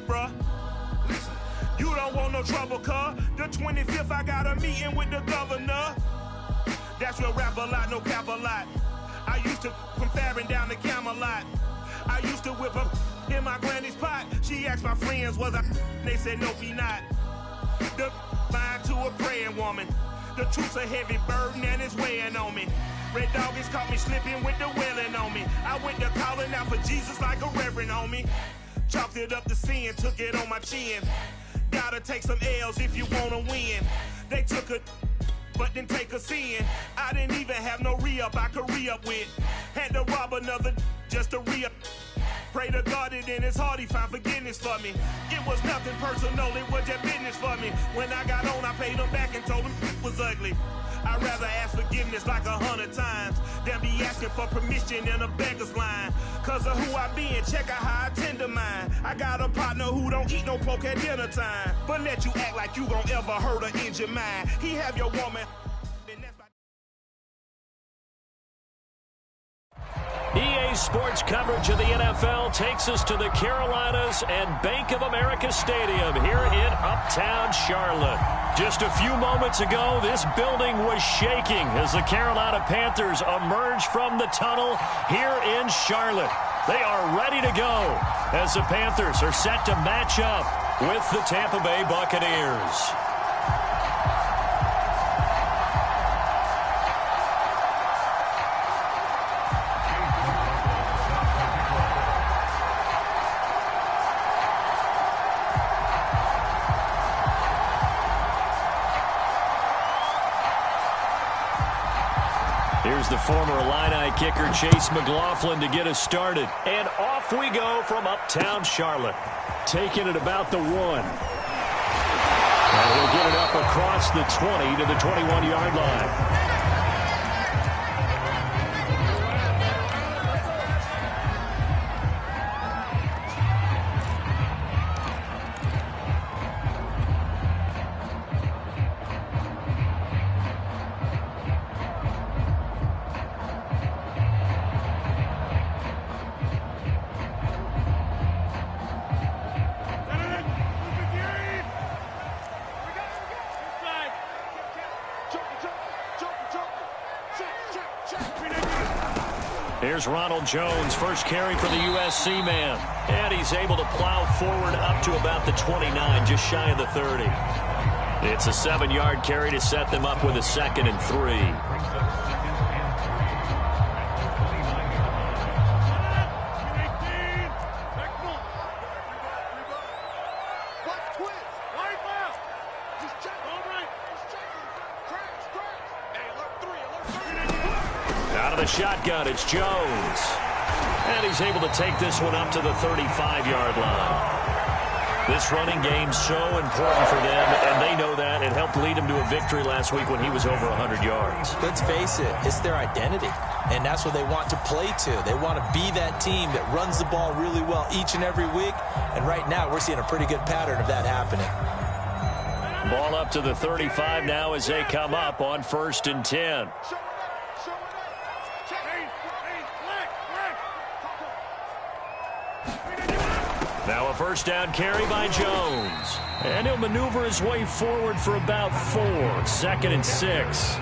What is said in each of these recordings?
bruh. You don't want no trouble, cuz. The 25th, I got a meeting with the governor. That's real rap a lot, no cap a lot. I used to from Farron down to Camelot. I used to whip up in my granny's pot. She asked my friends, was I? They said, no, be not. The mind to a praying woman. The truth's a heavy burden and it's weighing on me. Red doggies caught me slipping with the wailing on me. I went to calling out for Jesus like a reverend on me. Chalked it up to sin, took it on my chin. Gotta take some L's if you wanna win. They took a but didn't take a sin. I didn't even have no re-up I could re-up with. Had to rob another just to re-up. Pray to God that in his heart he found forgiveness for me. It was nothing personal, it was just business for me. When I got on, I paid him back and told him it was ugly. I'd rather ask forgiveness like 100 times than be asking for permission in a beggar's line. Cause of who I be and check out how I tend to mine. I got a partner who don't eat no pork at dinner time, but let you act like you gon' ever hurt or injure mine. He have your woman. EA Sports coverage of the NFL takes us to the Carolinas and Bank of America Stadium here in Uptown Charlotte. Just a few moments ago, this building was shaking as the Carolina Panthers emerged from the tunnel here in Charlotte. They are ready to go as the Panthers are set to match up with the Tampa Bay Buccaneers. Here's the former Illini kicker Chase McLaughlin to get us started. And off we go from Uptown Charlotte. Taking it about the 1. And he'll get it up across the 20 to the 21-yard line. Here's Ronald Jones, first carry for the USC man. And he's able to plow forward up to about the 29, just shy of the 30. It's a 7-yard carry to set them up with a 2nd and 3. Shotgun, it's Jones. And he's able to take this one up to the 35-yard line. This running game's so important for them, and they know that. It helped lead him to a victory last week when he was over 100 yards. Let's face it, it's their identity, and that's what they want to play to. They want to be that team that runs the ball really well each and every week, and right now we're seeing a pretty good pattern of that happening. Ball up to the 35 now as they come up on 1st and 10. Now a first down carry by Jones. And he'll maneuver his way forward for about 4. 2nd and 6.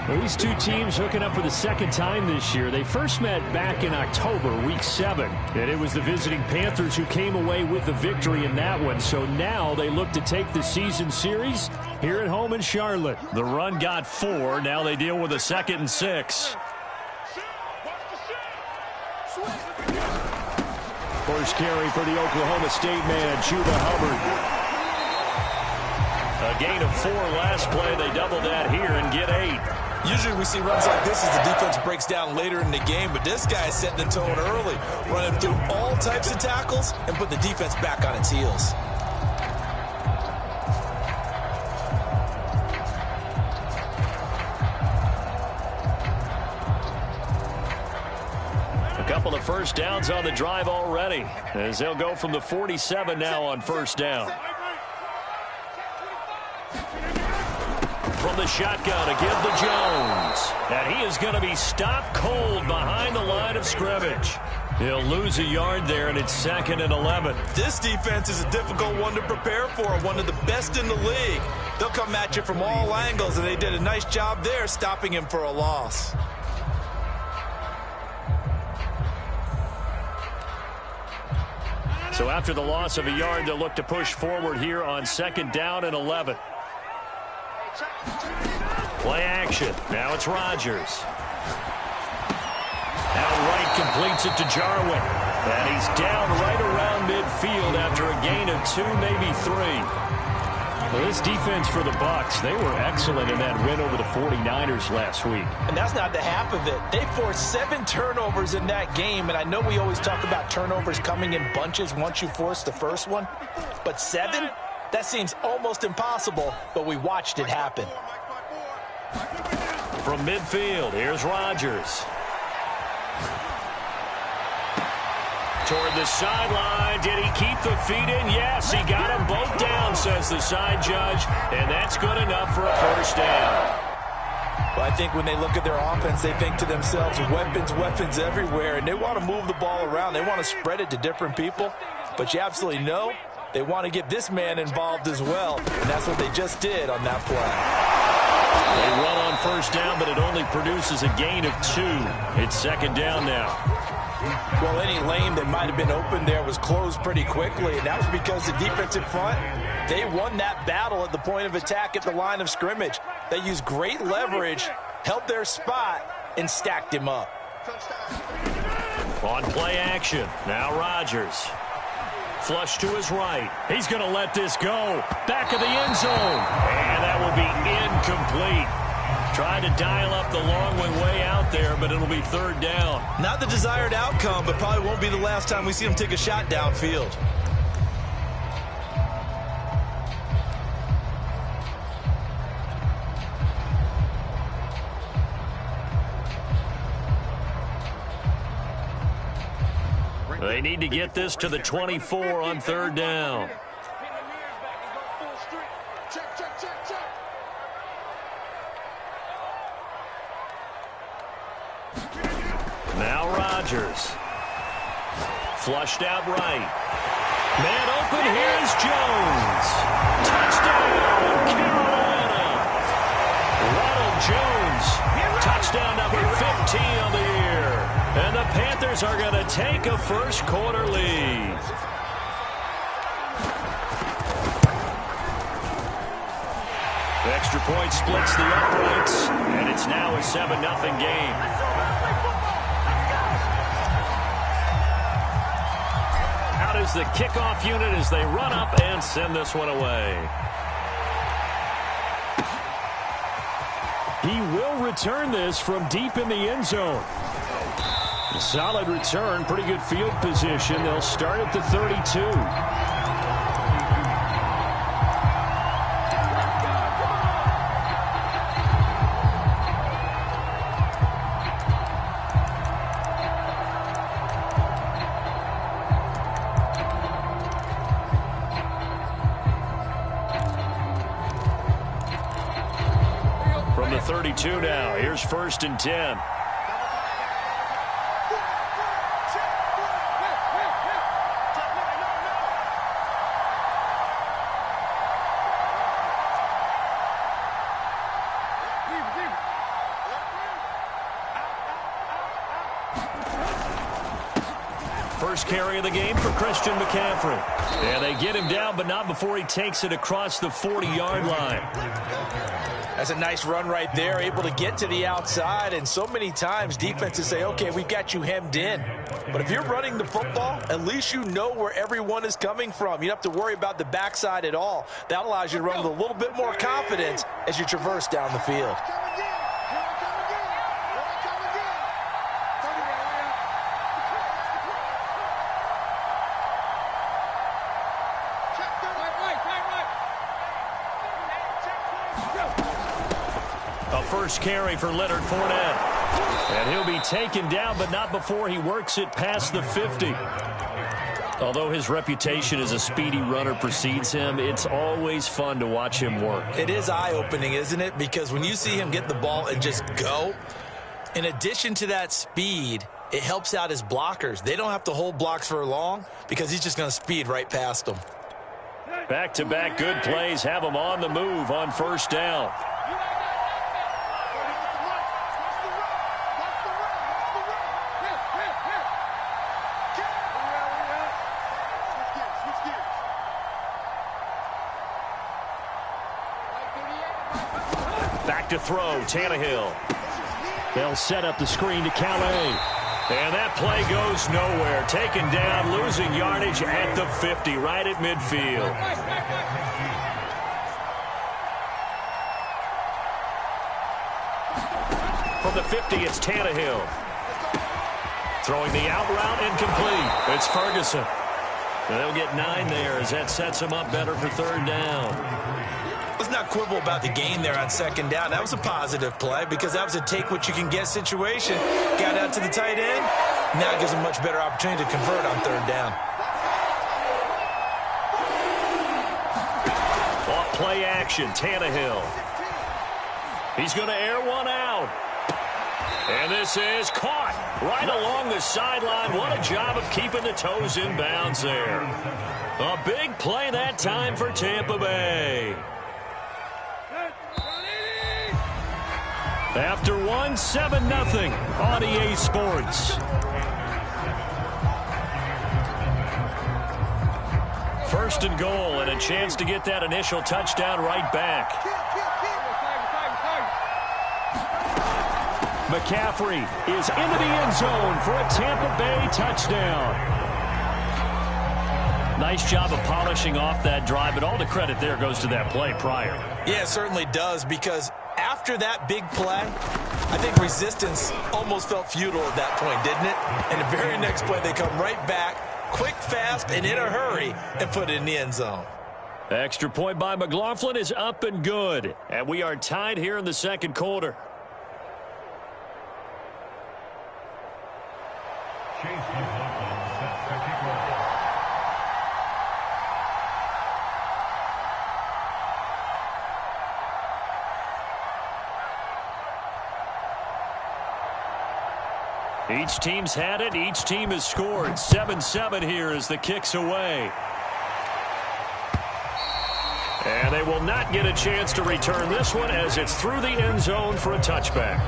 Well, these two teams hooking up for the second time this year. They first met back in October, week 7. And it was the visiting Panthers who came away with the victory in that one. So now they look to take the season series here at home in Charlotte. The run got 4. Now they deal with a 2nd and 6. First carry for the Oklahoma State man, Chuba Hubbard. A gain of 4 last play. They double that here and get 8. Usually we see runs like this as the defense breaks down later in the game, but this guy is setting the tone early, running through all types of tackles and put the defense back on its heels. Couple of first downs on the drive already as they'll go from the 47 now on first down. From the shotgun again to Jones. And he is going to be stopped cold behind the line of scrimmage. He'll lose a yard there, and it's 2nd and 11. This defense is a difficult one to prepare for, one of the best in the league. They'll come at you from all angles, and they did a nice job there stopping him for a loss. So after the loss of a yard, they'll look to push forward here on 2nd down and 11. Play action. Now it's Rodgers. Now Wright completes it to Jarwin. And he's down right around midfield after a gain of 2, maybe 3. Well, this defense for the Bucs, they were excellent in that win over the 49ers last week. And that's not the half of it. They forced 7 turnovers in that game, and I know we always talk about turnovers coming in bunches once you force the first one. But 7? That seems almost impossible, but we watched it happen. From midfield, here's Rodgers. Toward the sideline. Did he keep the feet in? Yes, he got them both down, says the side judge. And that's good enough for a first down. Well, I think when they look at their offense, they think to themselves, weapons everywhere. And they want to move the ball around. They want to spread it to different people. But you absolutely know they want to get this man involved as well. And that's what they just did on that play. They run on first down, but it only produces a gain of 2. It's 2nd down now. Well, any lane that might have been open there was closed pretty quickly, and that was because the defensive front, they won that battle at the point of attack at the line of scrimmage. They used great leverage, held their spot, and stacked him up. On play action, now Rodgers. Flush to his right. He's going to let this go. Back of the end zone. And that will be incomplete. Tried to dial up the long way out there, but it'll be 3rd down. Not the desired outcome, but probably won't be the last time we see him take a shot downfield. They need to get this to the 24 on 3rd down. Now Rodgers. Flushed out right. Man open, here's Jones. Touchdown, Carolina. Ronald Jones. Touchdown number 15 on the year. And the Panthers are going to take a first-quarter lead. The extra point splits the uprights, and it's now a 7-0 game. Out is the kickoff unit as they run up and send this one away. He will return this from deep in the end zone. Solid return, pretty good field position. They'll start at the 32. From the 32 now, here's 1st and 10. First carry of the game for Christian McCaffrey. And they get him down, but not before he takes it across the 40-yard line. That's a nice run right there, able to get to the outside. And so many times defenses say, okay, we've got you hemmed in. But if you're running the football, at least you know where everyone is coming from. You don't have to worry about the backside at all. That allows you to run with a little bit more confidence as you traverse down the field. A first carry for Leonard Fournette. And he'll be taken down, but not before he works it past the 50. Although his reputation as a speedy runner precedes him, it's always fun to watch him work. It is eye-opening, isn't it? Because when you see him get the ball and just go, in addition to that speed, it helps out his blockers. They don't have to hold blocks for long because he's just going to speed right past them. Back-to-back good plays have them on the move on first down. Back to throw, Tannehill. They'll set up the screen to Calais. And that play goes nowhere. Taken down, losing yardage at the 50, right at midfield. From the 50, it's Tannehill. Throwing the out route incomplete. It's Ferguson. They'll get 9 there as that sets them up better for third down. Let's not quibble about the gain there on second down. That was a positive play because that was a take-what-you-can-get situation. Got out to the tight end. Now it gives them a much better opportunity to convert on third down. Off play action, Tannehill. He's going to air one out. And this is caught right along the sideline. What a job of keeping the toes in bounds there. A big play that time for Tampa Bay. After one, 7-0 on EA Sports. First and goal and a chance to get that initial touchdown right back. McCaffrey is into the end zone for a Tampa Bay touchdown. Nice job of polishing off that drive, but all the credit there goes to that play prior. Yeah, it certainly does, because after that big play, I think resistance almost felt futile at that point, didn't it? And the very next play, they come right back, quick, fast, and in a hurry, and put it in the end zone. Extra point by McLaughlin is up and good. And we are tied here in the second quarter. Each team's had it. Each team has scored. 7-7 here as the kick's away. And they will not get a chance to return this one as it's through the end zone for a touchback.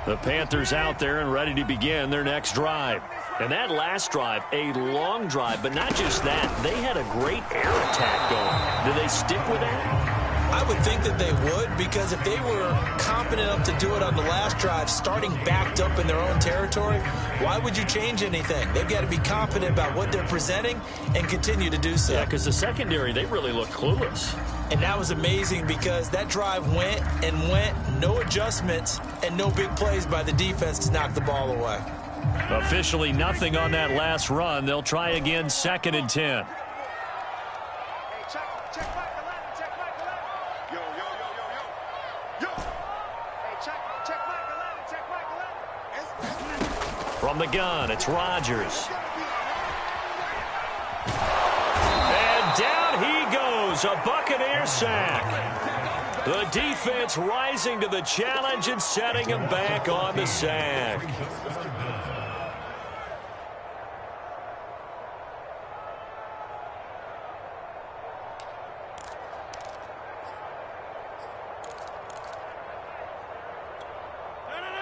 The Panthers out there and ready to begin their next drive. And that last drive, a long drive, but not just that. They had a great air attack going. Do they stick with that? I would think that they would, because if they were confident enough to do it on the last drive, starting backed up in their own territory, why would you change anything? They've got to be confident about what they're presenting and continue to do so. Yeah, because the secondary, they really look clueless. And that was amazing because that drive went and went, no adjustments, and no big plays by the defense to knock the ball away. Officially nothing on that last run. They'll try again, 2nd and 10. From the gun, it's Rodgers. And down he goes, a Buccaneer sack. The defense rising to the challenge and setting him back on the sack.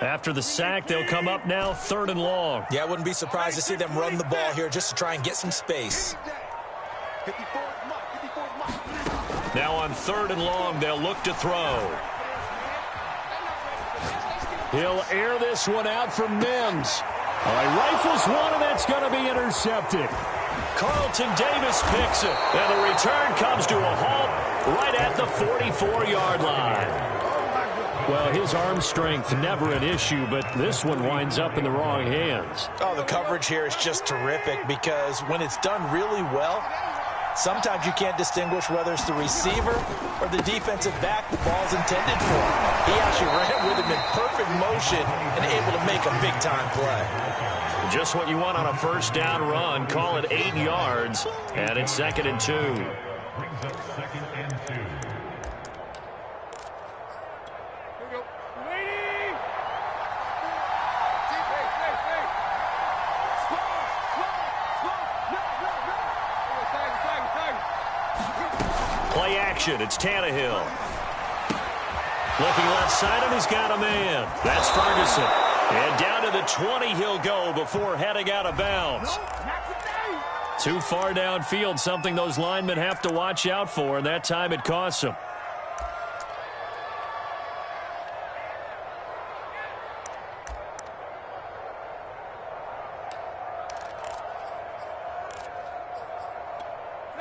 After the sack, they'll come up now 3rd and long. Yeah, I wouldn't be surprised to see them run the ball here just to try and get some space. Now on 3rd and long, they'll look to throw. He'll air this one out for Mims. He rifles one, and that's going to be intercepted. Carlton Davis picks it, and the return comes to a halt right at the 44-yard line. Well, his arm strength never an issue, but this one winds up in the wrong hands. Oh, the coverage here is just terrific because when it's done really well, sometimes you can't distinguish whether it's the receiver or the defensive back the ball's intended for. He actually ran with him in perfect motion and able to make a big-time play. Just what you want on a first down run. Call it 8 yards, and it's 2nd and 2. brings up 2nd and 2. Here we go. Waiting! Hey. Slow. Play action. It's Tannehill. Looking left side, and he's got a man. That's Ferguson. And down to the 20 he'll go before heading out of bounds. Too far downfield, something those linemen have to watch out for, and that time it costs them.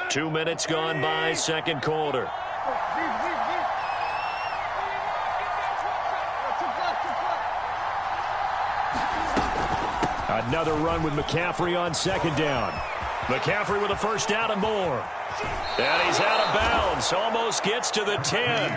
Two minutes gone by, second quarter. Another run with McCaffrey on second down. McCaffrey with a first down and more. And he's out of bounds. Almost gets to the 10.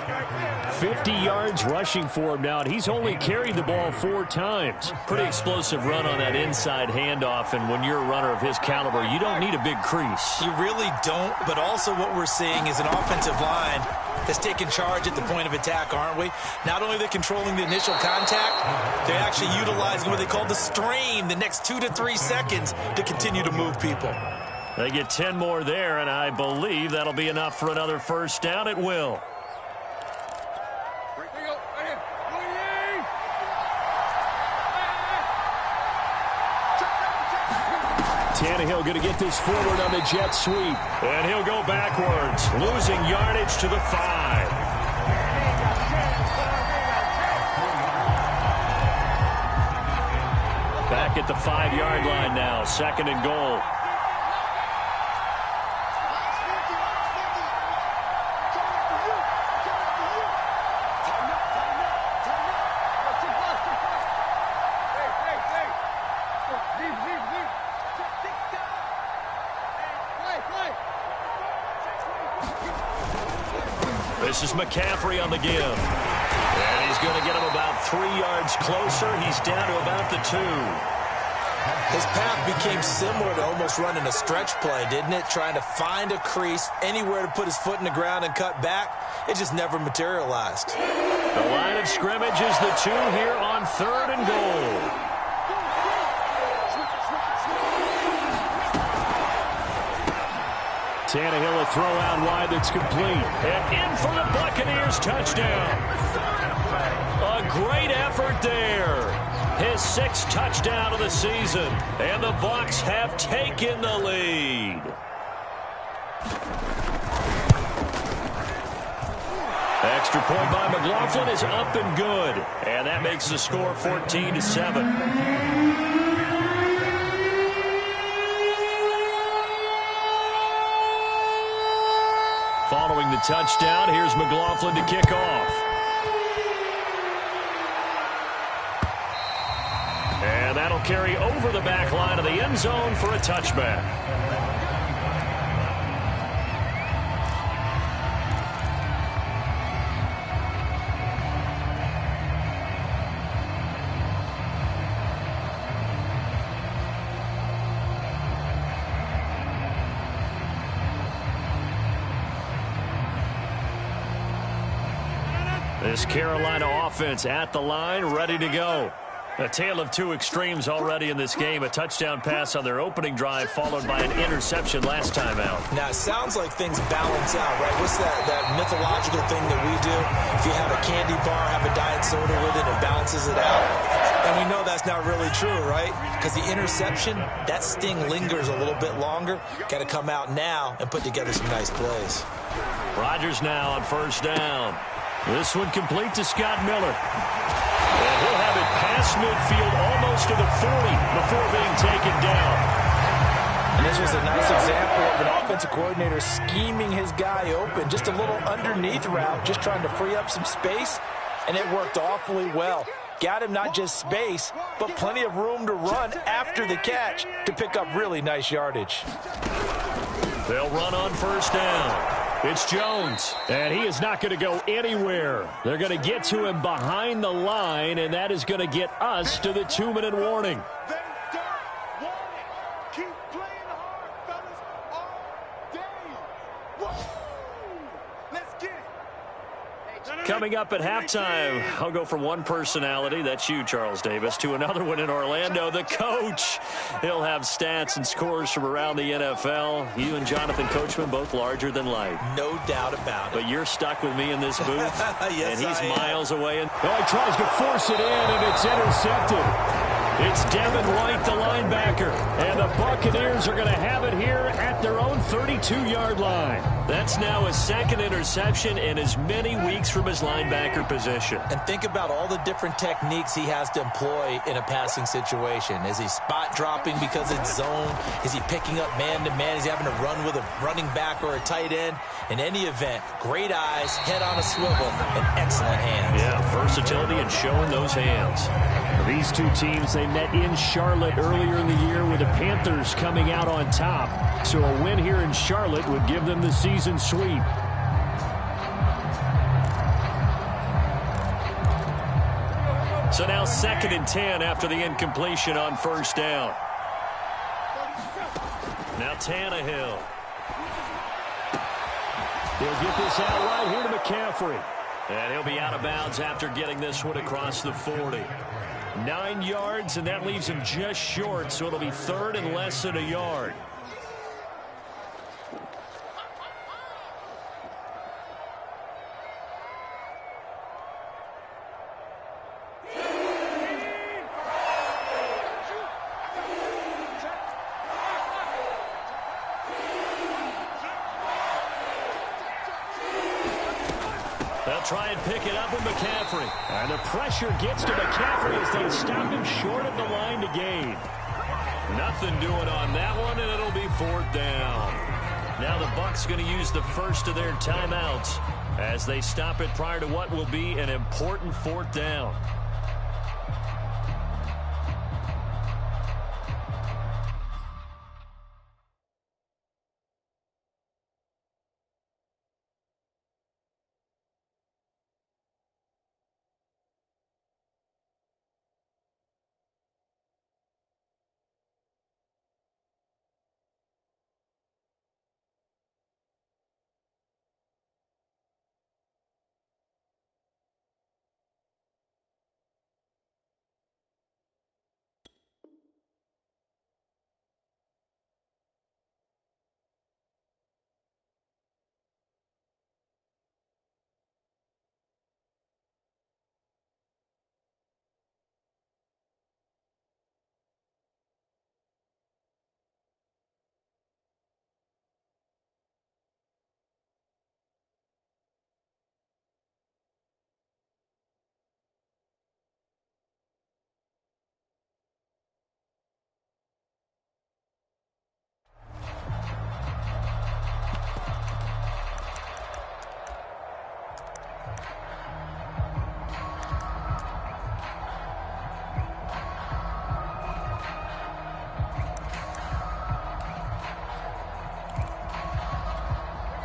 50 yards rushing for him now, and he's only carried the ball 4 times. Pretty explosive run on that inside handoff, and when you're a runner of his caliber, you don't need a big crease. You really don't, but also what we're seeing is an offensive line that's taking charge at the point of attack, aren't we? Not only are they controlling the initial contact, they're actually utilizing what they call the strain, the next 2 to 3 seconds, to continue to move people. They get 10 more there, and I believe that'll be enough for another first down. It will. Tannehill going to get this forward on the jet sweep. And he'll go backwards, losing yardage to the 5. Back at the 5-yard line now, 2nd and goal. This is McCaffrey on the give. And he's going to get him about 3 yards closer. He's down to about the 2. His path became similar to almost running a stretch play, didn't it? Trying to find a crease, anywhere to put his foot in the ground and cut back. It just never materialized. The line of scrimmage is the 2 here on 3rd and goal. Tannehill a throw out wide that's complete. And in for the Buccaneers touchdown. A great effort there. His 6th touchdown of the season. And the Bucs have taken the lead. Extra point by McLaughlin is up and good. And that makes the score 14-7. Following the touchdown, here's McLaughlin to kick off. And that'll carry over the back line of the end zone for a touchback. This Carolina offense at the line, ready to go. A tale of 2 extremes already in this game. A touchdown pass on their opening drive, followed by an interception last time out. Now, it sounds like things balance out, right? What's that mythological thing that we do? If you have a candy bar, have a diet soda with it, it balances it out. And we know that's not really true, right? Because the interception, that sting lingers a little bit longer. Got to come out now and put together some nice plays. Rodgers now on first down. This one complete to Scott Miller. And he'll have it past midfield almost to the 40 before being taken down. And this was a nice example of an offensive coordinator scheming his guy open. Just a little underneath route, just trying to free up some space, and it worked awfully well. Got him not just space, but plenty of room to run after the catch to pick up really nice yardage. They'll run on first down. It's Jones, and he is not going to go anywhere. They're going to get to him behind the line, and that is going to get us to the 2-minute warning. They don't want it. Keep playing hard, fellas, all day. Coming up at halftime, I'll go from one personality, that's you, Charles Davis, to another one in Orlando, the coach. He'll have stats and scores from around the NFL. You and Jonathan Coachman, both larger than life. No doubt about it. But you're stuck with me in this booth. Yes, and he's miles away. And he tries to force it in, and it's intercepted. It's Devin White, the linebacker. And the Buccaneers are going to have it here at their own 32-yard line. That's now his second interception in as many weeks from his linebacker position. And think about all the different techniques he has to employ in a passing situation. Is he spot dropping because it's zone? Is he picking up man-to-man? Is he having to run with a running back or a tight end? In any event, great eyes, head on a swivel, and excellent hands. Yeah, versatility and showing those hands. These two teams, they met in Charlotte earlier in the year with the Panthers coming out on top. So a win here in Charlotte would give them the season sweep. So now 2nd and 10 after the incompletion on first down. Now Tannehill. They'll get this out right here to McCaffrey. And he'll be out of bounds after getting this one across the 40. 9 yards, and that leaves him just short, so it'll be 3rd and less than a yard. They'll try and pick it up with McCaffrey. And the pressure gets to McCaffrey as they stop him short of the line to gain. Nothing doing on that one, and it'll be 4th down. Now the Bucs going to use the first of their timeouts as they stop it prior to what will be an important 4th down.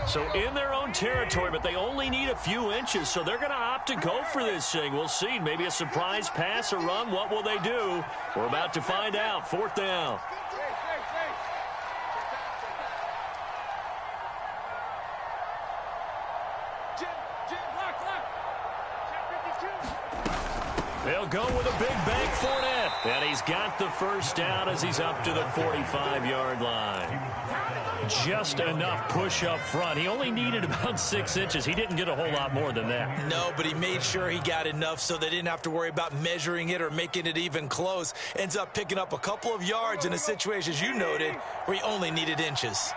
So in their own territory, but they only need a few inches, so they're going to opt to go for this thing. We'll see. Maybe a surprise pass or run. What will they do? We're about to find out. 4th down. They'll go with a big bank Fournette. And he's got the first down as he's up to the 45-yard line. Just enough push up front. He only needed about 6 inches. He didn't get a whole lot more than that. No, but he made sure he got enough so they didn't have to worry about measuring it or making it even close. Ends up picking up a couple of yards in a situation, as you noted, where he only needed inches.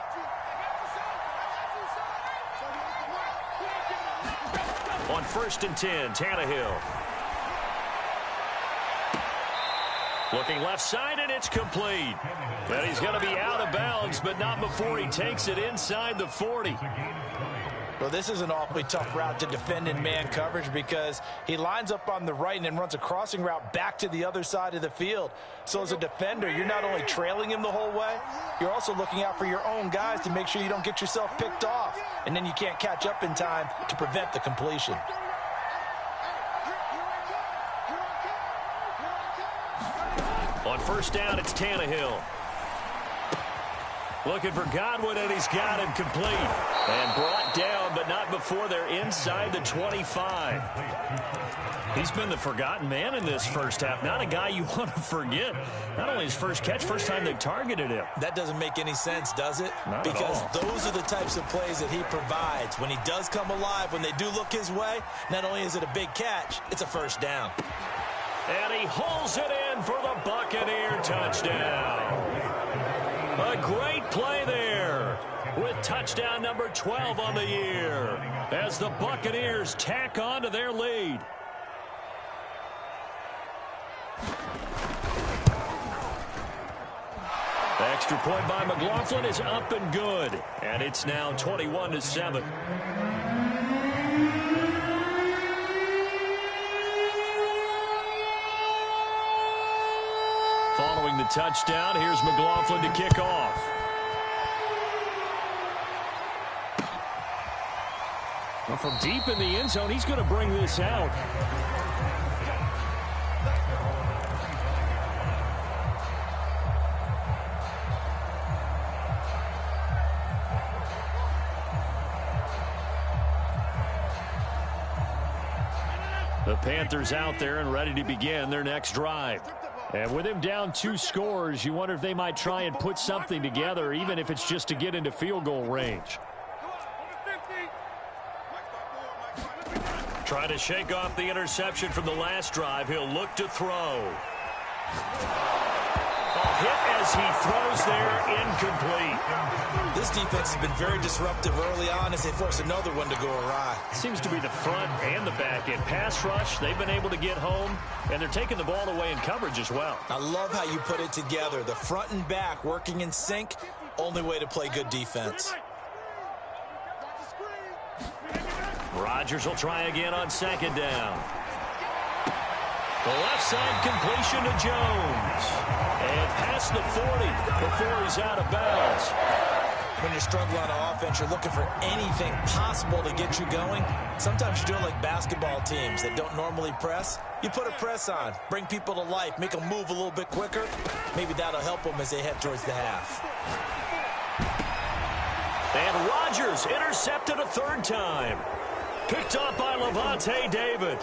On 1st and 10, Tannehill. Looking left side, and it's complete. And he's going to be out of bounds, but not before he takes it inside the 40. Well, this is an awfully tough route to defend in man coverage because he lines up on the right and then runs a crossing route back to the other side of the field. So as a defender, you're not only trailing him the whole way, you're also looking out for your own guys to make sure you don't get yourself picked off. And then you can't catch up in time to prevent the completion. On 1st down, it's Tannehill. Looking for Godwin, and he's got him complete. And brought down, but not before they're inside the 25. He's been the forgotten man in this first half. Not a guy you want to forget. Not only his first catch, first time they've targeted him. That doesn't make any sense, does it? Not because at all. those are the types of plays that he provides. When he does come alive, when they do look his way, not only is it a big catch, it's a first down. And he hauls it in for the Buccaneer touchdown. A great play there with touchdown number 12 on the year as the Buccaneers tack on to their lead. Extra point by McLaughlin is up and good. And it's now 21-7. Following the touchdown, here's McLaughlin to kick off. Well, from deep in the end zone, he's going to bring this out. The Panthers out there and ready to begin their next drive. And with him down 2 scores, you wonder if they might try and put something together, even if it's just to get into field goal range. Try to shake off the interception from the last drive. He'll look to throw. Hit as he throws there, incomplete. This defense has been very disruptive early on as they force another one to go awry. Seems to be the front and the back end. Pass rush, they've been able to get home, and they're taking the ball away in coverage as well. I love how you put it together. The front and back working in sync, only way to play good defense. Rodgers will try again on second down. The left side completion to Jones. And past the 40 before he's out of bounds. When you're struggling on offense, you're looking for anything possible to get you going. Sometimes you do it like basketball teams that don't normally press. You put a press on, bring people to life, make them move a little bit quicker. Maybe that'll help them as they head towards the half. And Rodgers intercepted a third time. Picked up by Levante David.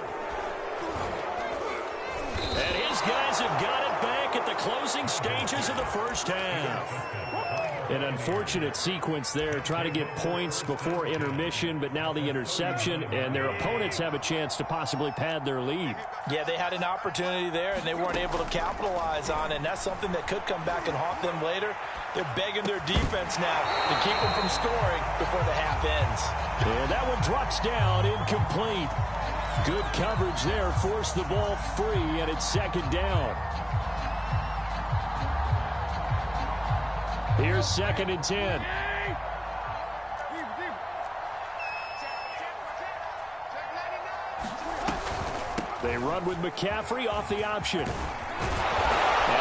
And his guys have got it back at the closing stages of the first half. An unfortunate sequence there, trying to get points before intermission, but now the interception, and their opponents have a chance to possibly pad their lead. Yeah, they had an opportunity there, and they weren't able to capitalize on it, and that's something that could come back and haunt them later. They're begging their defense now to keep them from scoring before the half ends. And that one drops down, incomplete. Good coverage there, forced the ball free, and it's second down. Here's 2nd and 10. They run with McCaffrey off the option. And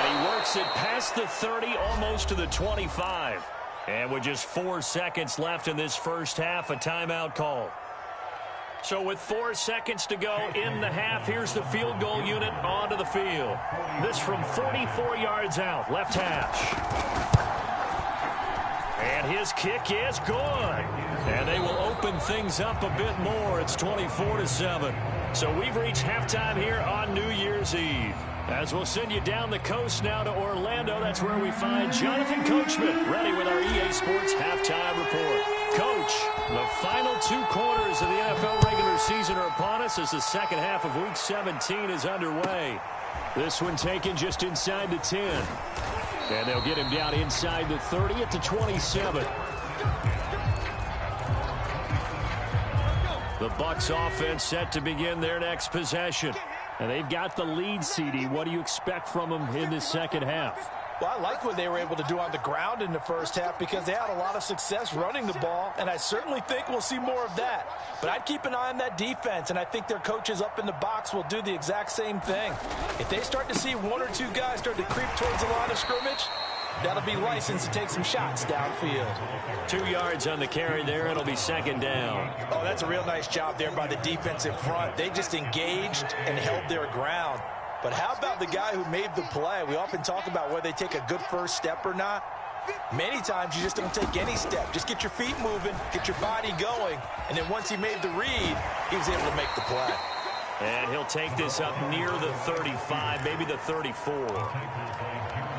he works it past the 30, almost to the 25. And with just 4 seconds left in this first half, a timeout call. So with 4 seconds to go in the half, here's the field goal unit onto the field. This from 44 yards out, left hash. And his kick is good. And they will open things up a bit more. It's 24-7. So we've reached halftime here on New Year's Eve. As we'll send you down the coast now to Orlando, that's where we find Jonathan Coachman, ready with our EA Sports Halftime Report. Coach, the final 2 quarters of the NFL regular season are upon us as the second half of Week 17 is underway. This one taken just inside the 10. And they'll get him down inside the 30 at the 27. The Bucs offense set to begin their next possession. And they've got the lead, CD. What do you expect from them in this second half? Well, I like what they were able to do on the ground in the first half because they had a lot of success running the ball, and I certainly think we'll see more of that. But I'd keep an eye on that defense, and I think their coaches up in the box will do the exact same thing. If they start to see 1 or 2 guys start to creep towards the line of scrimmage, that'll be licensed to take some shots downfield. 2 yards on the carry there. It'll be second down. Oh, that's a real nice job there by the defensive front. They just engaged and held their ground. But how about the guy who made the play? We often talk about whether they take a good first step or not. Many times you just don't take any step. Just get your feet moving, get your body going, and then once he made the read, he was able to make the play. And he'll take this up near the 35, maybe the 34.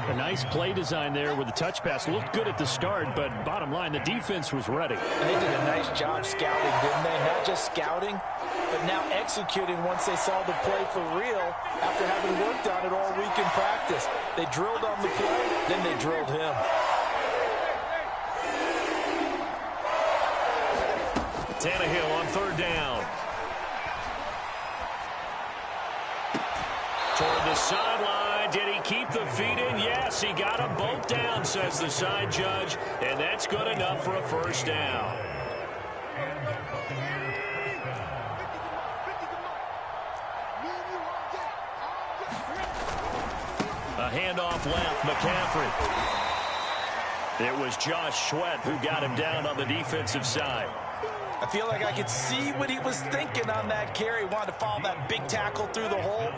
A nice play design there with the touch pass. Looked good at the start, but bottom line, the defense was ready. And they did a nice job scouting, didn't they? Not just scouting, but now executing once they saw the play for real after having worked on it all week in practice. They drilled on the play, then they drilled him. Tannehill on third down. Toward the sideline. Did he keep the feet in? Yes, he got them both down, says the side judge. And that's good enough for a first down. A handoff left, McCaffrey. It was Josh Sweat who got him down on the defensive side. I feel like I could see what he was thinking on that carry. Wanted to follow that big tackle through the hole.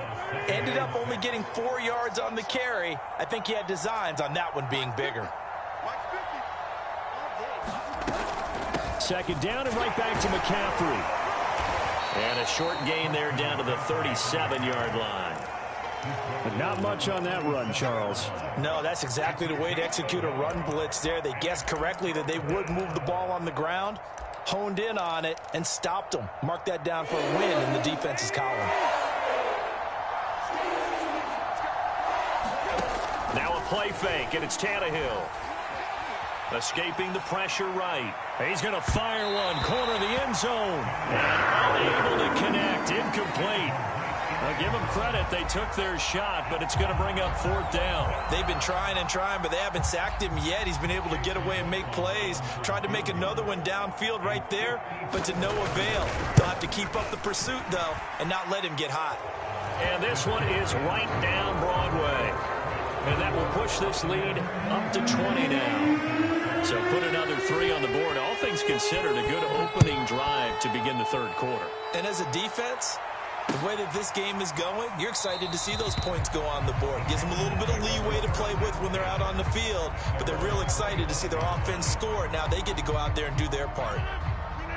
Ended up only getting 4 yards on the carry. I think he had designs on that one being bigger. Second down and right back to McCaffrey. And a short gain there down to the 37-yard line. But not much on that run, Charles. No, that's exactly the way to execute a run blitz there. They guessed correctly that they would move the ball on the ground, honed in on it, and stopped them. Mark that down for a win in the defense's column. Now a play fake, and it's Tannehill. Escaping the pressure right. He's going to fire one, corner of the end zone. And unable to connect, incomplete. I'll give them credit. They took their shot, but it's going to bring up fourth down. They've been trying and trying, but they haven't sacked him yet. He's been able to get away and make plays. Tried to make another one downfield right there, but to no avail. They'll have to keep up the pursuit, though, and not let him get hot. And this one is right down Broadway. And that will push this lead up to 20 now. So put another 3 on the board. All things considered, a good opening drive to begin the third quarter. And as a defense, the way that this game is going, you're excited to see those points go on the board. Gives them a little bit of leeway to play with when they're out on the field, but they're real excited to see their offense score. Now they get to go out there and do their part.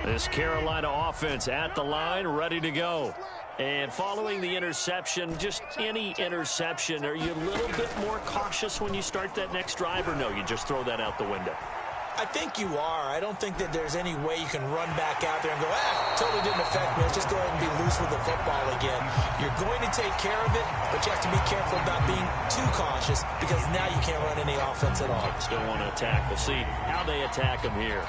This Carolina offense at the line, ready to go. And following the interception, just any interception, are you a little bit more cautious when you start that next drive, or no, you just throw that out the window? I think you are. I don't think that there's any way you can run back out there and go, totally didn't affect me. Let's just go ahead and be loose with the football again. You're going to take care of it, but you have to be careful about being too cautious because now you can't run any offense at all. Still want to attack. We'll see how they attack them here.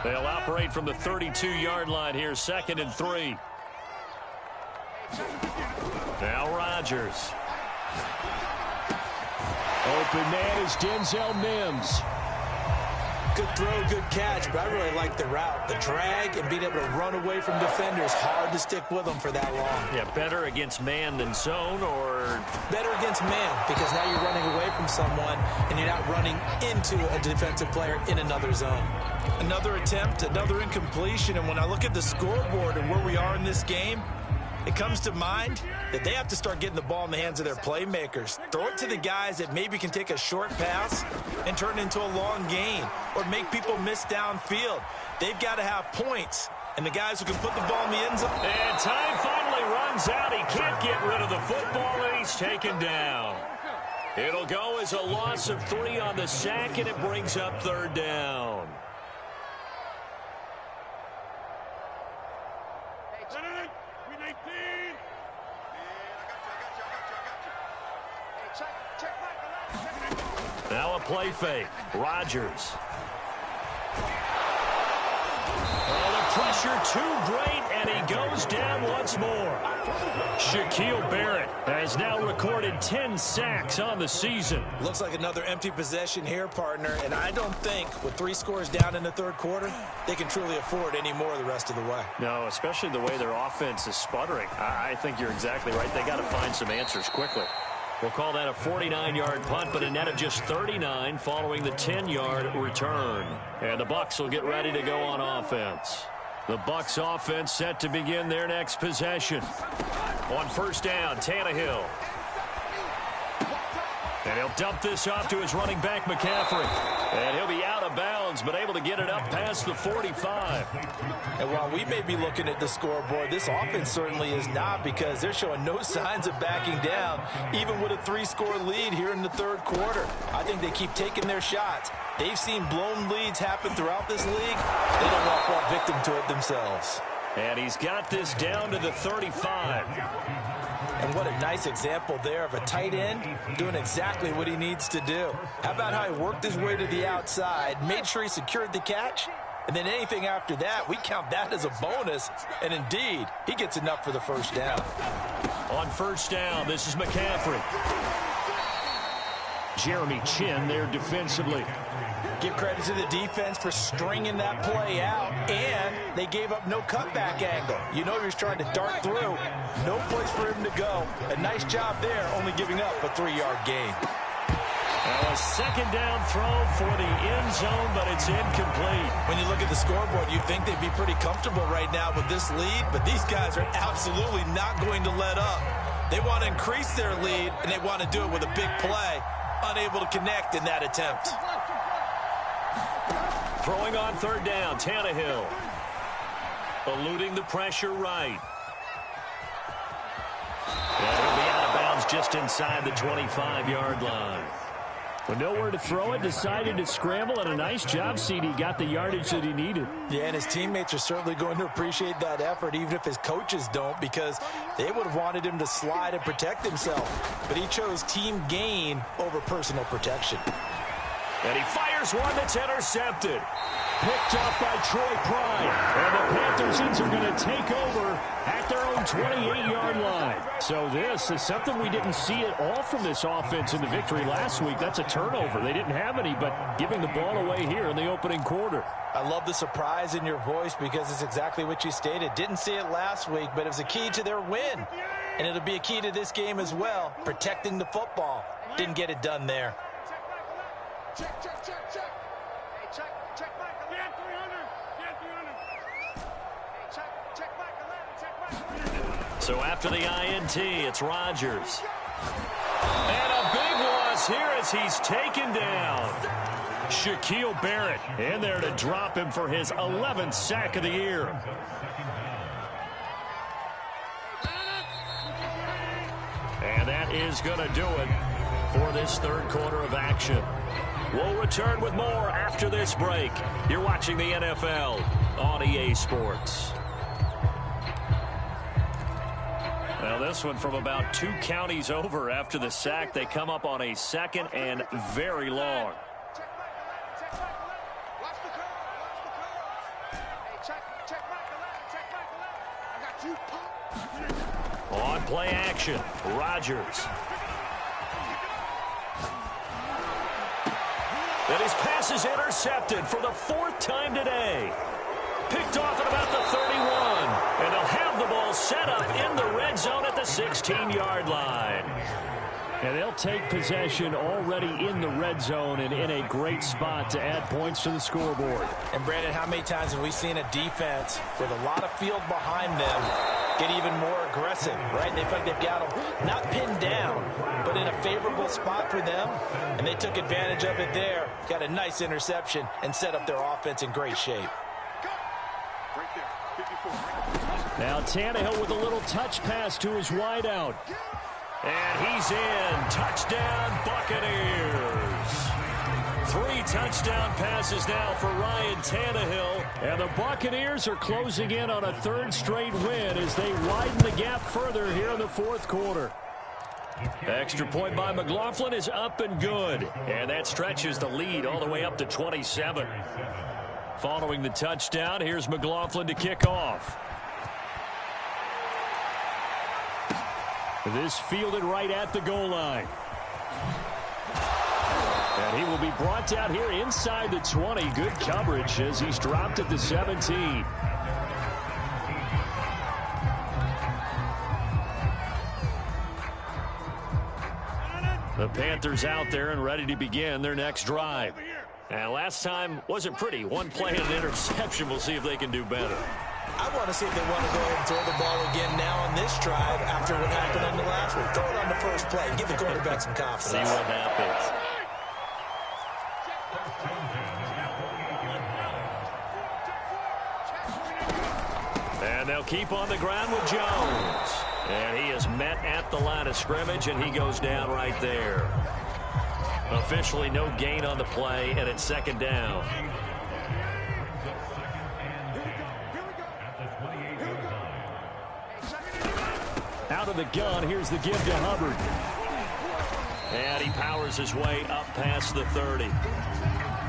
They'll operate from the 32-yard line here, 2nd and 3. Now Rodgers. Open man is Denzel Mims. Good throw, good catch, but I really like the route. The drag and being able to run away from defenders, hard to stick with them for that long. Yeah, better against man than zone, or? Better against man, because now you're running away from someone and you're not running into a defensive player in another zone. Another attempt, another incompletion, and when I look at the scoreboard and where we are in this game, it comes to mind that they have to start getting the ball in the hands of their playmakers. Throw it to the guys that maybe can take a short pass and turn it into a long gain or make people miss downfield. They've got to have points, and the guys who can put the ball in the end zone. And time finally runs out. He can't get rid of the football, and he's taken down. It'll go as a loss of 3 on the sack, and it brings up 3rd down. Now a play fake. Rodgers. Oh, the pressure too great, and he goes down once more. Shaquille Barrett has now recorded 10 sacks on the season. Looks like another empty possession here, partner, and I don't think with 3 scores down in the third quarter, they can truly afford any more the rest of the way. No, especially the way their offense is sputtering. I think you're exactly right. They got to find some answers quickly. We'll call that a 49-yard punt, but a net of just 39 following the 10-yard return. And the Bucs will get ready to go on offense. The Bucs offense set to begin their next possession. On first down, Tannehill. And he'll dump this off to his running back, McCaffrey. And he'll be out of bounds, but able to get it up past the 45. And while we may be looking at the scoreboard, this offense certainly is not, because they're showing no signs of backing down, even with a 3-score lead here in the third quarter. I think they keep taking their shots. They've seen blown leads happen throughout this league. They don't want to fall victim to it themselves. And he's got this down to the 35. And what a nice example there of a tight end doing exactly what he needs to do. How about how he worked his way to the outside, made sure he secured the catch, and then anything after that, we count that as a bonus. And indeed, he gets enough for the first down. On first down, this is McCaffrey. Jeremy Chin there defensively. Give credit to the defense for stringing that play out, and they gave up no cutback angle. You know he was trying to dart through. No place for him to go. A nice job there, only giving up a 3-yard gain. Now a second down throw for the end zone, but it's incomplete. When you look at the scoreboard, you'd think they'd be pretty comfortable right now with this lead, but these guys are absolutely not going to let up. They want to increase their lead, and they want to do it with a big play. Unable to connect in that attempt. Throwing on third down, Tannehill. Eluding the pressure right. And he'll be out of bounds just inside the 25-yard line. With nowhere to throw it, decided to scramble, and a nice job, CD. Got the yardage that he needed. Yeah, and his teammates are certainly going to appreciate that effort, even if his coaches don't, because they would have wanted him to slide and protect himself. But he chose team gain over personal protection. And he fires one that's intercepted. Picked off by Troy Pride. And the Panthers are going to take over at their own 28-yard line. So this is something we didn't see at all from this offense in the victory last week. That's a turnover. They didn't have any, but giving the ball away here in the opening quarter. I love the surprise in your voice, because it's exactly what you stated. Didn't see it last week, but it was a key to their win. And it'll be a key to this game as well, protecting the football. Didn't get it done there. Check. Hey, check Michael. Get 300. Hey, check Michael. So after the INT, it's Rodgers. And a big loss here as he's taken down. Shaquille Barrett in there to drop him for his 11th sack of the year. And that is going to do it for this third quarter of action. We'll return with more after this break. You're watching the NFL on EA Sports. Now this one from about 2 counties over after the sack. They come up on a second and very long. Watch the curve. Hey, check Michael. I got you. On play action, Rodgers. And his pass is intercepted for the 4th time today. Picked off at about the 31. And they'll have the ball set up in the red zone at the 16-yard line. And they'll take possession already in the red zone and in a great spot to add points to the scoreboard. And Brandon, how many times have we seen a defense with a lot of field behind them get even more aggressive, right? They feel like they've got them not pinned down, but in a favorable spot for them, and they took advantage of it there. Got a nice interception and set up their offense in great shape. Right there. 54. Now Tannehill with a little touch pass to his wideout. And he's in. Touchdown, Buccaneers. 3 touchdown passes now for Ryan Tannehill. And the Buccaneers are closing in on a 3rd straight win as they widen the gap further here in the 4th quarter. Extra point by McLaughlin is up and good. And that stretches the lead all the way up to 27. Following the touchdown, here's McLaughlin to kick off. This fielded right at the goal line. And he will be brought down here inside the 20. Good coverage as he's dropped at the 17. The Panthers out there and ready to begin their next drive. And last time wasn't pretty. 1 play and an interception. We'll see if they can do better. I want to see if they want to go ahead and throw the ball again now on this drive after what happened on the last one. Throw it on the first play and give the quarterback some confidence. See what happens. And they'll keep on the ground with Jones. And he is met at the line of scrimmage, and he goes down right there. Officially no gain on the play, and it's second down. Out of the gun, here's the give to Hubbard. And he powers his way up past the 30.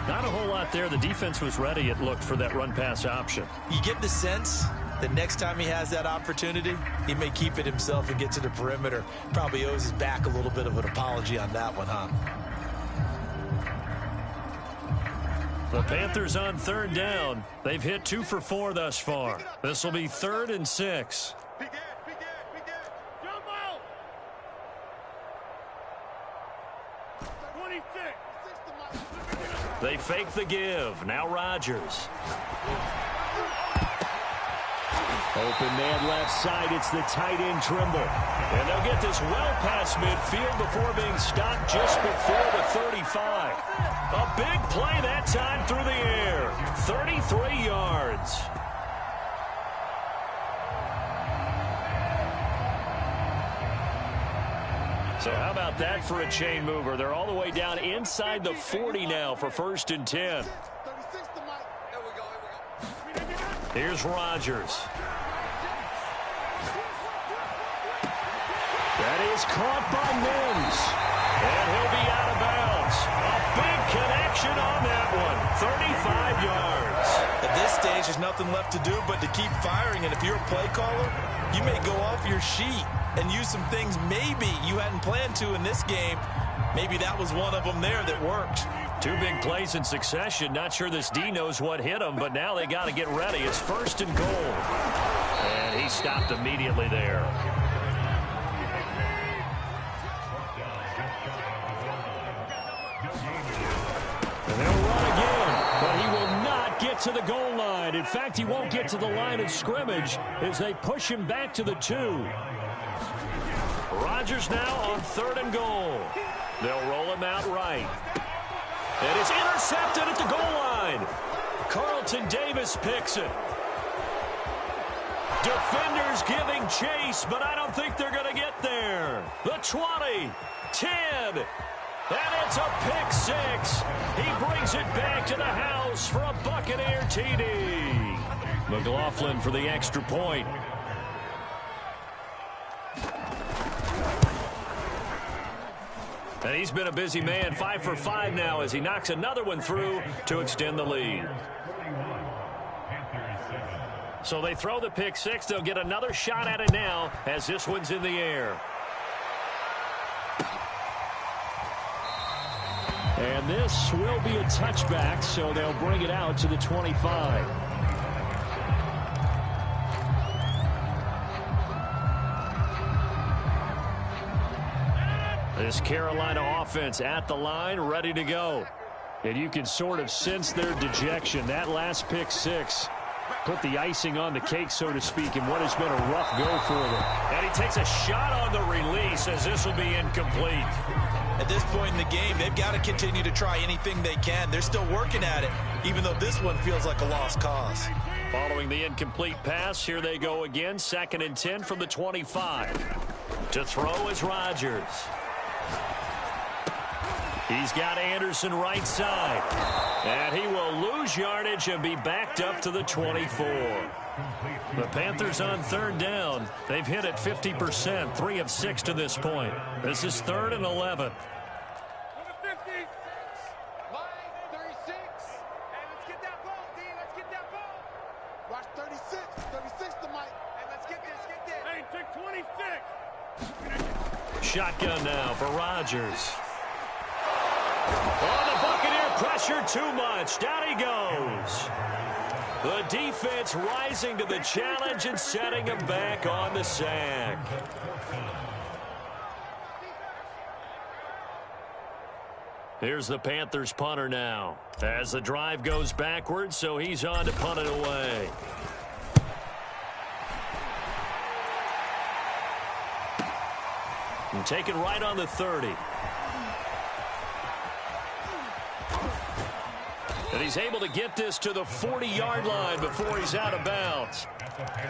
Not a whole lot there. The defense was ready, it looked, for that run-pass option. You get the sense that next time he has that opportunity, he may keep it himself and get to the perimeter. Probably owes his back a little bit of an apology on that one, huh? The Panthers on third down. They've hit 2 for 4 thus far. This will be 3rd and 6. They fake the give. Now Rodgers. Open man left side. It's the tight end Trimble. And they'll get this well past midfield before being stopped just before the 35. A big play that time through the air. 33 yards. So how about that for a chain mover? They're all the way down inside the 40 now for 1st and 10. Here's Rodgers. That is caught by Mims. And he'll be out of bounds. A big connection on that one. 35 yards. At this stage, there's nothing left to do but to keep firing. And if you're a play caller, you may go off your sheet and use some things maybe you hadn't planned to in this game. Maybe that was one of them there that worked. 2 big plays in succession. Not sure this D knows what hit him, but now they got to get ready. It's 1st and goal. And he stopped immediately there. And they'll run again, but he will not get to the goal line. In fact, he won't get to the line of scrimmage as they push him back to the 2. Rodgers now on 3rd and goal. They'll roll him out right. And it's intercepted at the goal line. Carlton Davis picks it. Defenders giving chase, but I don't think they're going to get there. The 20, 10, and it's a pick 6. He brings it back to the house for a Buccaneer TD. McLaughlin for the extra point. And he's been a busy man, 5 for 5 now as he knocks another one through to extend the lead. So they throw the pick 6. They'll get another shot at it now as this one's in the air. And this will be a touchback, so they'll bring it out to the 25. This Carolina offense at the line, ready to go. And you can sort of sense their dejection. That last pick 6 put the icing on the cake, so to speak, in what has been a rough go for them. And he takes a shot on the release as this will be incomplete. At this point in the game, they've got to continue to try anything they can. They're still working at it, even though this one feels like a lost cause. Following the incomplete pass, here they go again. 2nd and 10 from the 25. To throw is Rodgers. He's got Anderson right side. And he will lose yardage and be backed up to the 24. The Panthers on 3rd down. They've hit it 50%, 3 of 6 to this point. This is 3rd and 11. Watch 36. 36 to Mike. Hey, let's get this. Get this. Hey, take 26. Shotgun now for Rodgers. Oh, the Buccaneer pressure too much. Down he goes. The defense rising to the challenge and setting him back on the sack. Here's the Panthers punter now as the drive goes backwards, so he's on to punt it away. And taken right on the 30. And he's able to get this to the 40-yard line before he's out of bounds.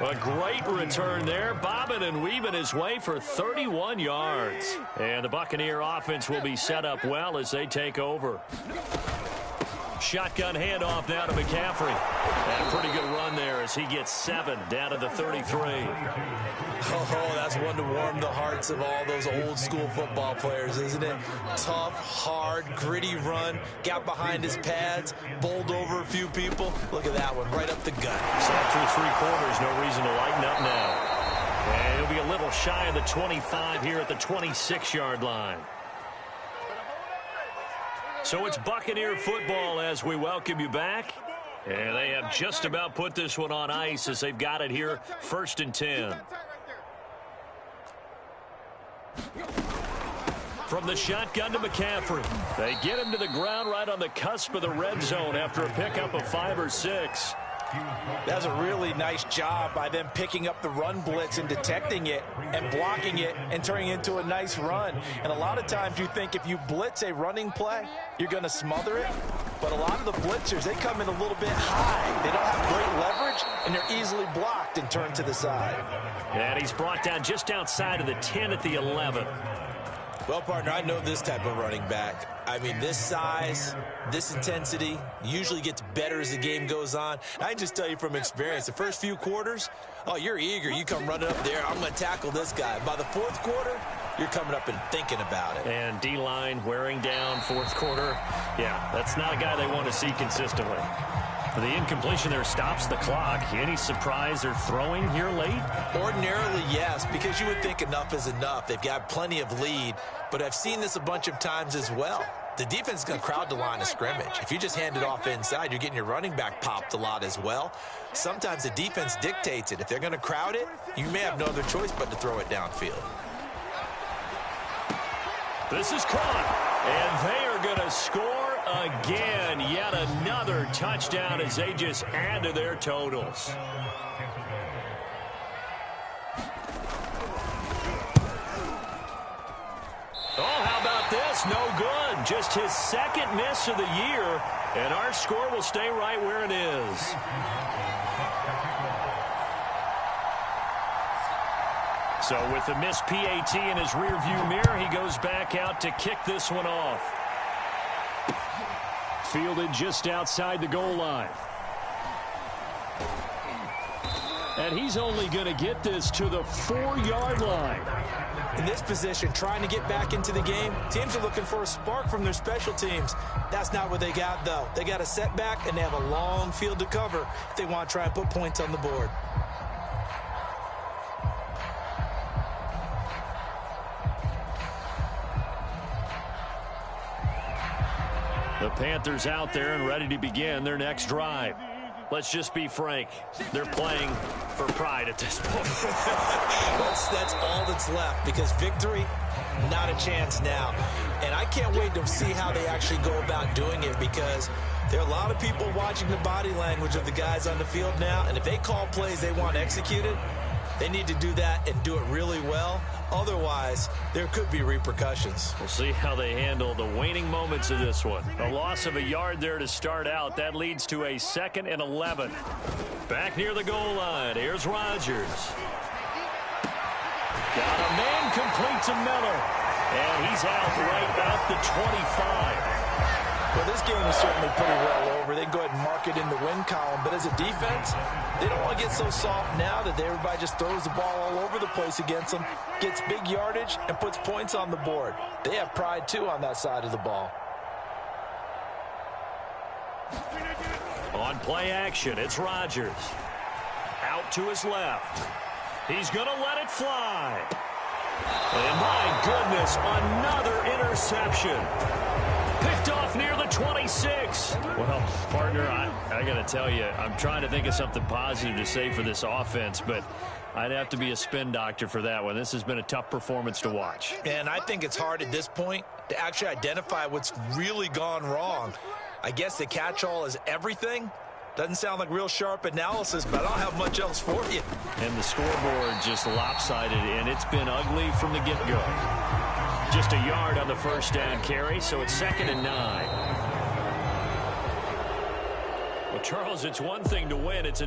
A great return there, bobbing and weaving his way for 31 yards. And the Buccaneer offense will be set up well as they take over. Shotgun handoff now to McCaffrey. And a pretty good run there as he gets 7 down to the 33. Oh, that's one to warm the hearts of all those old school football players, isn't it? Tough, hard, gritty run. Got behind his pads, bowled over a few people. Look at that one, right up the gut. So through 3 quarters, no reason to lighten up now. And he'll be a little shy of the 25 here at the 26-yard line. So it's Buccaneer football as we welcome you back. And they have just about put this one on ice as they've got it here, 1st and 10. From the shotgun to McCaffrey. They get him to the ground right on the cusp of the red zone after a pickup of 5 or 6. That's a really nice job by them picking up the run blitz and detecting it and blocking it and turning it into a nice run. And a lot of times you think if you blitz a running play, you're going to smother it. But a lot of the blitzers, they come in a little bit high. They don't have great leverage, and they're easily blocked and turned to the side. And he's brought down just outside of the 10 at the 11. Well, partner, I know this type of running back. I mean, this size, this intensity usually gets better as the game goes on. And I can just tell you from experience, the first few quarters, oh, you're eager. You come running up there, I'm going to tackle this guy. By the 4th quarter, you're coming up and thinking about it. And D-line wearing down 4th quarter. Yeah, that's not a guy they want to see consistently. The incompletion there stops the clock. Any surprise they're throwing here late? Ordinarily, yes, because you would think enough is enough. They've got plenty of lead, but I've seen this a bunch of times as well. The defense is going to crowd the line of scrimmage. If you just hand it off inside, you're getting your running back popped a lot as well. Sometimes the defense dictates it. If they're going to crowd it, you may have no other choice but to throw it downfield. This is caught, and they are going to score again. Yet another touchdown as they just add to their totals. Oh, how about this? No good. Just his 2nd miss of the year, and our score will stay right where it is. So with the missed PAT in his rearview mirror, he goes back out to kick this one off. Fielded just outside the goal line. And he's only going to get this to the 4-yard line. In this position, trying to get back into the game, teams are looking for a spark from their special teams. That's not what they got, though. They got a setback, and they have a long field to cover if they want to try and put points on the board. The Panthers out there and ready to begin their next drive. Let's just be frank. They're playing for pride at this point. That's all that's left, because victory, not a chance now. And I can't wait to see how they actually go about doing it, because there are a lot of people watching the body language of the guys on the field now, and if they call plays they want executed, they need to do that and do it really well. Otherwise, there could be repercussions. We'll see how they handle the waning moments of this one. A loss of a yard there to start out. That leads to a 2nd and 11. Back near the goal line. Here's Rodgers. Got a man complete to Miller. And he's out right at the 25. Well, this game is certainly pretty well over. They can go ahead and mark it in the win column. But as a defense, they don't want to get so soft now that everybody just throws the ball all over the place against them, gets big yardage, and puts points on the board. They have pride, too, on that side of the ball. On play action, it's Rodgers. Out to his left. He's going to let it fly. And my goodness, another interception. Picked off near the 26. Well, partner, I got to tell you, I'm trying to think of something positive to say for this offense, but I'd have to be a spin doctor for that one. This has been a tough performance to watch. And I think it's hard at this point to actually identify what's really gone wrong. I guess the catch-all is everything, Doesn't sound like real sharp analysis, but I don't have much else for you. And the scoreboard just lopsided, and it's been ugly from the get-go. Just a yard on the first down carry, so it's 2nd and 9. Well, Charles, it's one thing to win. It's